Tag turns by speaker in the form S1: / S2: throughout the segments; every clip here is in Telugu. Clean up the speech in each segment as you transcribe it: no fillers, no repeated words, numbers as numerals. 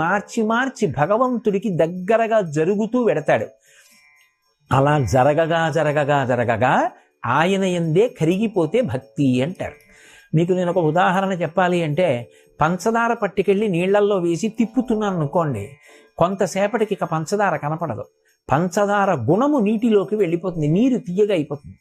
S1: మార్చి మార్చి మార్చి భగవంతుడికి దగ్గరగా జరుగుతూ వెడతాడు. అలా జరగగా జరగగా జరగగా ఆయన యందే కరిగిపోతే భక్తి అంటారు. మీకు నేను ఒక ఉదాహరణ చెప్పాలి అంటే, పంచదార పట్టుకెళ్ళి నీళ్లల్లో వేసి తిప్పుతున్నాను అనుకోండి, కొంతసేపటికి ఇక పంచదార కనపడదు. పంచదార గుణము నీటిలోకి వెళ్ళిపోతుంది, నీరు తీయగా అయిపోతుంది.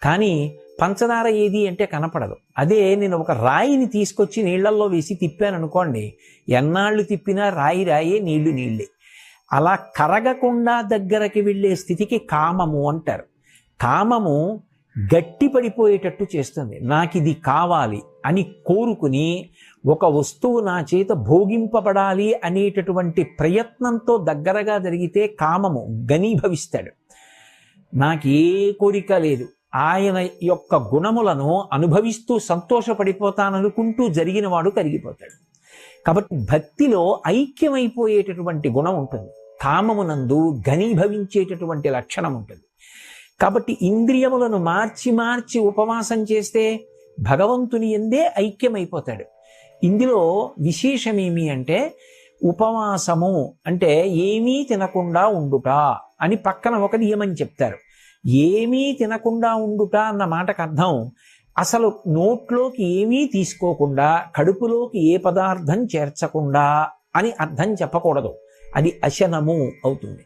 S1: కానీ పంచదార ఏది అంటే కనపడదు. అదే నేను ఒక రాయిని తీసుకొచ్చి నీళ్లల్లో వేసి తిప్పాను అనుకోండి, ఎన్నాళ్ళు తిప్పినా రాయి రాయే, నీళ్లు నీళ్ళే. అలా కరగకుండా దగ్గరకి వెళ్ళే స్థితికి కామము అంటారు. కామము గట్టి పడిపోయేటట్టు చేస్తుంది. నాకు ఇది కావాలి అని కోరుకుని ఒక వస్తువు నా చేత భోగింపబడాలి అనేటటువంటి ప్రయత్నంతో దగ్గరగా జరిగితే కామము ఘనీభవిస్తాడు. నాకు ఏ కోరిక లేదు, ఆయన యొక్క గుణములను అనుభవిస్తూ సంతోషపడిపోతాననుకుంటూ జరిగిన వాడు కరిగిపోతాడు. కాబట్టి భక్తిలో ఐక్యమైపోయేటటువంటి గుణం ఉంటుంది, కామమునందు ఘనీభవించేటటువంటి లక్షణం ఉంటుంది. కాబట్టి ఇంద్రియములను మార్చి మార్చి ఉపవాసం చేస్తే భగవంతుని యందే ఐక్యమైపోతాడు. ఇందులో విశేషమేమి అంటే, ఉపవాసము అంటే ఏమీ తినకుండా ఉండుట అని పక్కన ఒక నియమం చెప్తారు. ఏమీ తినకుండా ఉండుట అన్న మాటకు అర్థం, అసలు నోట్లోకి ఏమీ తీసుకోకుండా, కడుపులోకి ఏ పదార్థం చేర్చకుండా అని అర్థం చెప్పకూడదు. అది అశనము అవుతుంది.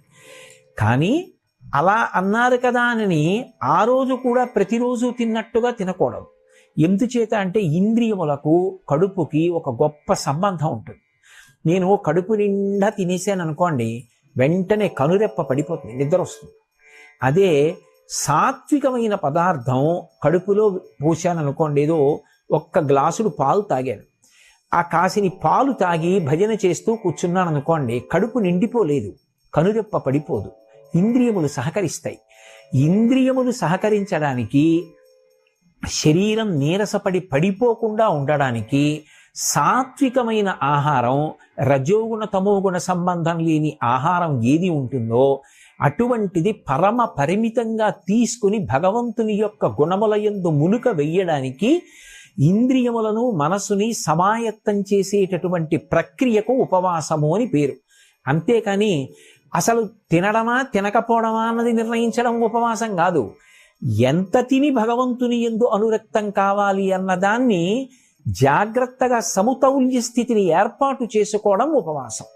S1: కానీ అలా అన్నారు కదా అని ఆ రోజు కూడా ప్రతిరోజు తిన్నట్టుగా తినకూడదు. ఎందుచేత అంటే ఇంద్రియములకు కడుపుకి ఒక గొప్ప సంబంధం ఉంటుంది. నేను కడుపు నిండా తినేసాను అనుకోండి, వెంటనే కనురెప్ప పడిపోతుంది, నిద్ర వస్తుంది. అదే సాత్వికమైన పదార్థం కడుపులో పోసాను అనుకోండి, ఏదో ఒక్క గ్లాసుడు పాలు తాగాను, ఆ కాసిని పాలు తాగి భజన చేస్తూ కూర్చున్నాను అనుకోండి, కడుపు నిండిపోలేదు, కనురెప్ప పడిపోదు, ఇంద్రియములు సహకరిస్తాయి. ఇంద్రియములు సహకరించడానికి, శరీరం నీరసపడి పడిపోకుండా ఉండడానికి సాత్వికమైన ఆహారం, రజోగుణ తమోగుణ సంబంధం లేని ఆహారం ఏది ఉంటుందో అటువంటిది పరమ పరిమితంగా తీసుకుని భగవంతుని యొక్క గుణముల యందు మునుక వెయ్యడానికి ఇంద్రియములను మనసుని సమాయత్తం చేసేటటువంటి ప్రక్రియకు ఉపవాసము అని పేరు. అంతేకాని అసలు తినడమా తినకపోవడమా అన్నది నిర్ణయించడం ఉపవాసం కాదు. ఎంత తిని భగవంతుని యందు అనురక్తం కావాలి అన్నదాన్ని జాగ్రత్తగా సమతౌల్య స్థితిని ఏర్పాటు చేసుకోవడం ఉపవాసం.